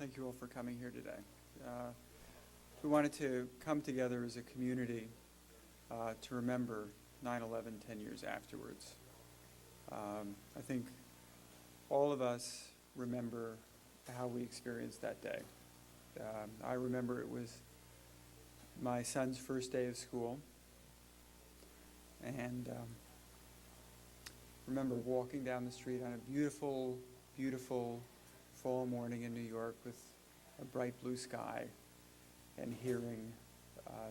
Thank you all for coming here today. We wanted to come together as a community to remember 9/11 10 years afterwards. I think all of us remember how we experienced that day. I remember it was my son's first day of school, and remember walking down the street on a beautiful, beautiful fall morning in New York with a bright blue sky and hearing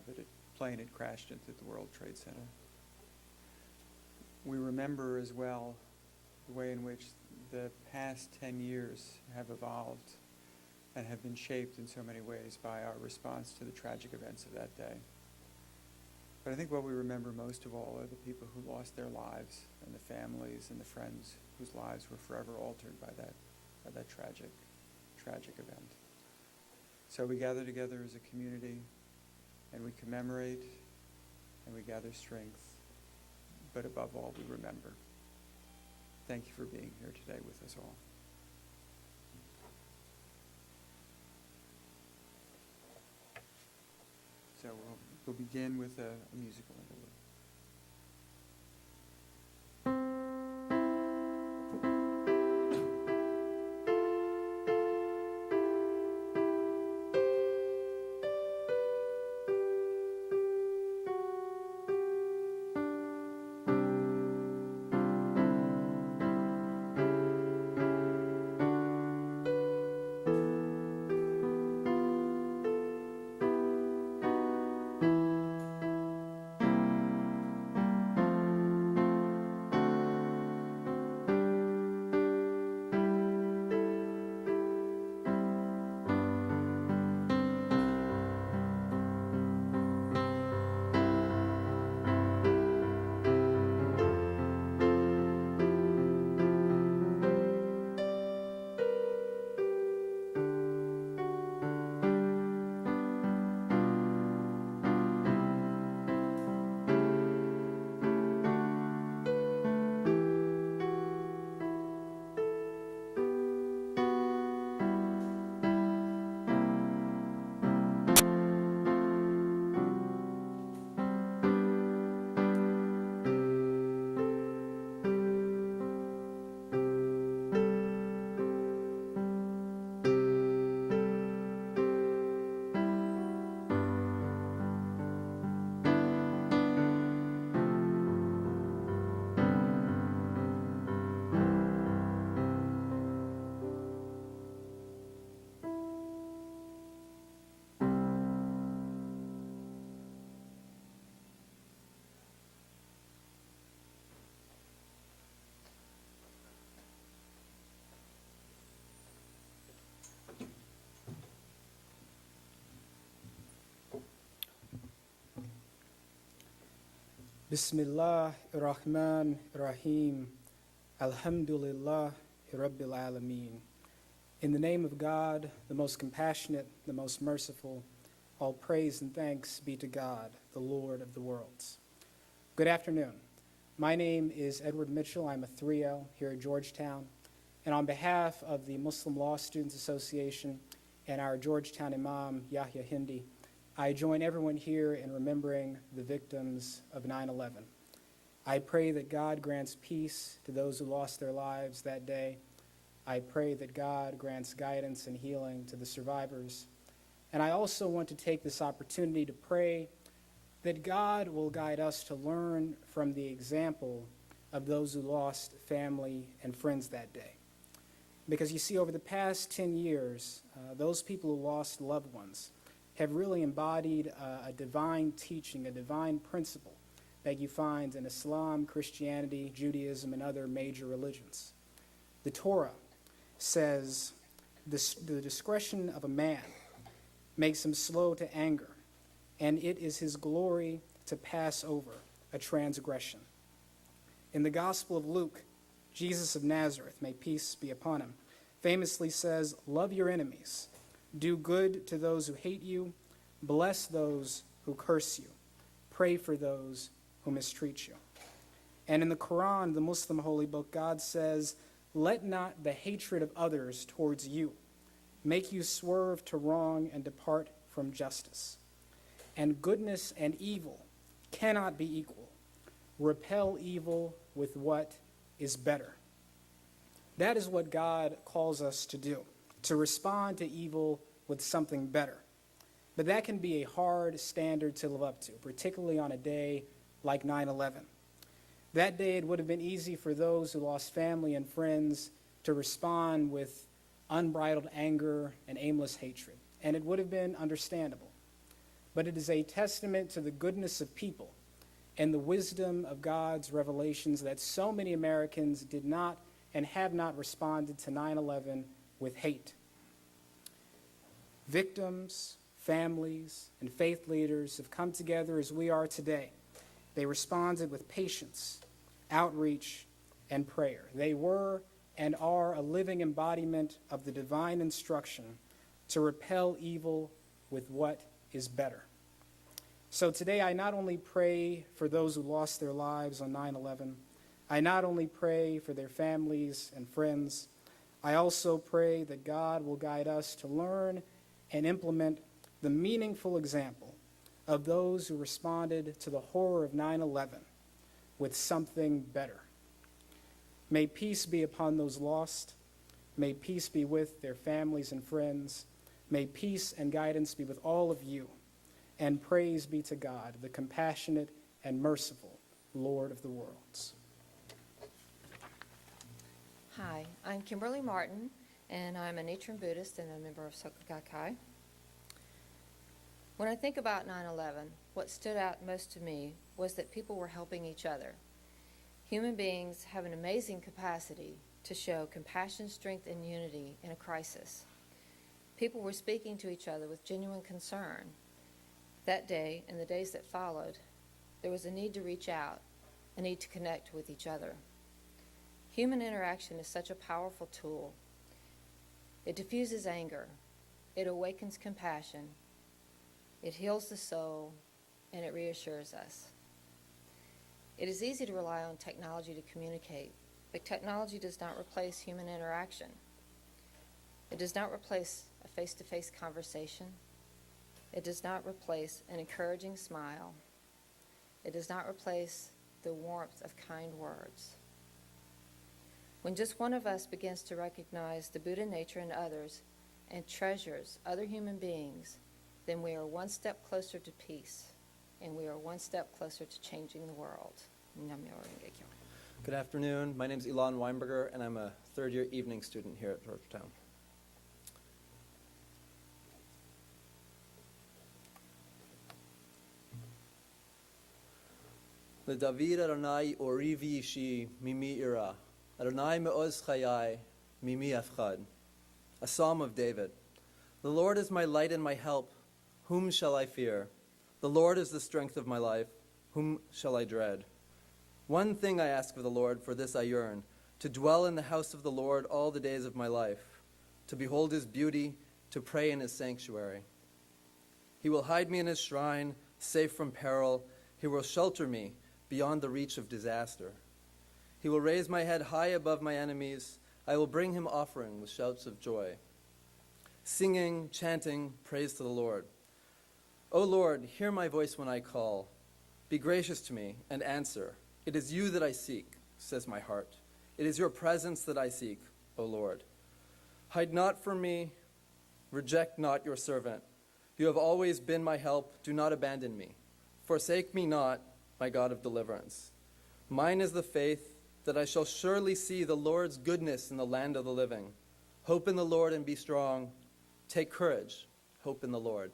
that a plane had crashed into the World Trade Center. We remember as well the way in which the past 10 years have evolved and have been shaped in so many ways by our response to the tragic events of that day. But I think what we remember most of all are the people who lost their lives and the families and the friends whose lives were forever altered by that tragic event. So we gather together as a community and we commemorate and we gather strength, but above all we remember. Thank you for being here today with us all. So we'll begin with a musical interlude. Bismillah ar-Rahman ar-Rahim. Alhamdulillah Rabbil Alameen. In the name of God, the most compassionate, the most merciful, all praise and thanks be to God, the Lord of the worlds. Good afternoon. My name is Edward Mitchell. I'm a 3L here at Georgetown. And on behalf of the Muslim Law Students Association and our Georgetown Imam, Yahya Hindi, I join everyone here in remembering the victims of 9/11. I pray that God grants peace to those who lost their lives that day. I pray that God grants guidance and healing to the survivors. And I also want to take this opportunity to pray that God will guide us to learn from the example of those who lost family and friends that day. Because you see, over the past 10 years, those people who lost loved ones have really embodied a divine teaching, a divine principle that you find in Islam, Christianity, Judaism, and other major religions. The Torah says the discretion of a man makes him slow to anger, and it is his glory to pass over a transgression. In the Gospel of Luke, Jesus of Nazareth, may peace be upon him, famously says, "Love your enemies. Do good to those who hate you. Bless those who curse you. Pray for those who mistreat you." And in the Quran, the Muslim holy book, God says, "Let not the hatred of others towards you make you swerve to wrong and depart from justice. And goodness and evil cannot be equal. Repel evil with what is better. That is what God calls us to do, to respond to evil with something better. But that can be a hard standard to live up to, particularly on a day like 9/11. That day, it would have been easy for those who lost family and friends to respond with unbridled anger and aimless hatred, and it would have been understandable. But it is a testament to the goodness of people and the wisdom of God's revelations that so many Americans did not and have not responded to 9/11 with hate. Victims, families, and faith leaders have come together as we are today. They responded with patience, outreach, and prayer. They were and are a living embodiment of the divine instruction to repel evil with what is better. So today I not only pray for those who lost their lives on 9/11, I not only pray for their families and friends, I also pray that God will guide us to learn and implement the meaningful example of those who responded to the horror of 9/11 with something better. May peace be upon those lost. May peace be with their families and friends. May peace and guidance be with all of you. And praise be to God, the compassionate and merciful Lord of the worlds. Hi, I'm Kimberly Martin, and I'm a Nichiren Buddhist and a member of Soka Gakkai. When I think about 9/11, what stood out most to me was that people were helping each other. Human beings have an amazing capacity to show compassion, strength, and unity in a crisis. People were speaking to each other with genuine concern. That day and the days that followed, there was a need to reach out, a need to connect with each other. Human interaction is such a powerful tool. It diffuses anger, it awakens compassion, it heals the soul, and it reassures us. It is easy to rely on technology to communicate, but technology does not replace human interaction. It does not replace a face-to-face conversation. It does not replace an encouraging smile. It does not replace the warmth of kind words. When just one of us begins to recognize the Buddha nature in others and treasures other human beings, then we are one step closer to peace, and we are one step closer to changing the world. Nam-myoho Renge Kyo. Good afternoon. My name is Elon Weinberger, and I'm a third-year evening student here at Georgetown. LeDavid Adonai orivi ishi mimi ira. Adonai me'oz chayai mimi afchad. A psalm of David. The Lord is my light and my help. Whom shall I fear? The Lord is the strength of my life. Whom shall I dread? One thing I ask of the Lord, for this I yearn, to dwell in the house of the Lord all the days of my life, to behold his beauty, to pray in his sanctuary. He will hide me in his shrine, safe from peril. He will shelter me beyond the reach of disaster. He will raise my head high above my enemies. I will bring him offering with shouts of joy, singing, chanting, praise to the Lord. O Lord, hear my voice when I call. Be gracious to me and answer. It is you that I seek, says my heart. It is your presence that I seek, O Lord. Hide not from me, reject not your servant. You have always been my help. Do not abandon me. Forsake me not, my God of deliverance. Mine is the faith that I shall surely see the Lord's goodness in the land of the living. Hope in the Lord and be strong. Take courage. Hope in the Lord.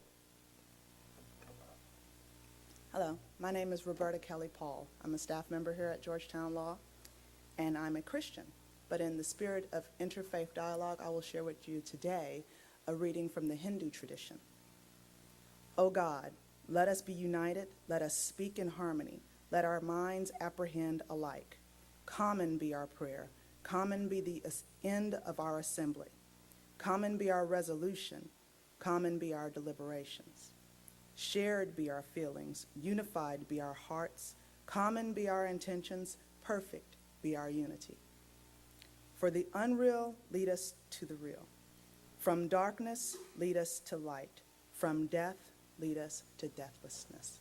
Hello, my name is Roberta Kelly Paul. I'm a staff member here at Georgetown Law, and I'm a Christian. But in the spirit of interfaith dialogue, I will share with you today a reading from the Hindu tradition. O God, let us be united, let us speak in harmony, let our minds apprehend alike. Common be our prayer, common be the end of our assembly, common be our resolution, common be our deliberations. Shared be our feelings, unified be our hearts, common be our intentions, perfect be our unity. For the unreal lead us to the real. From darkness, lead us to light. From death, lead us to deathlessness.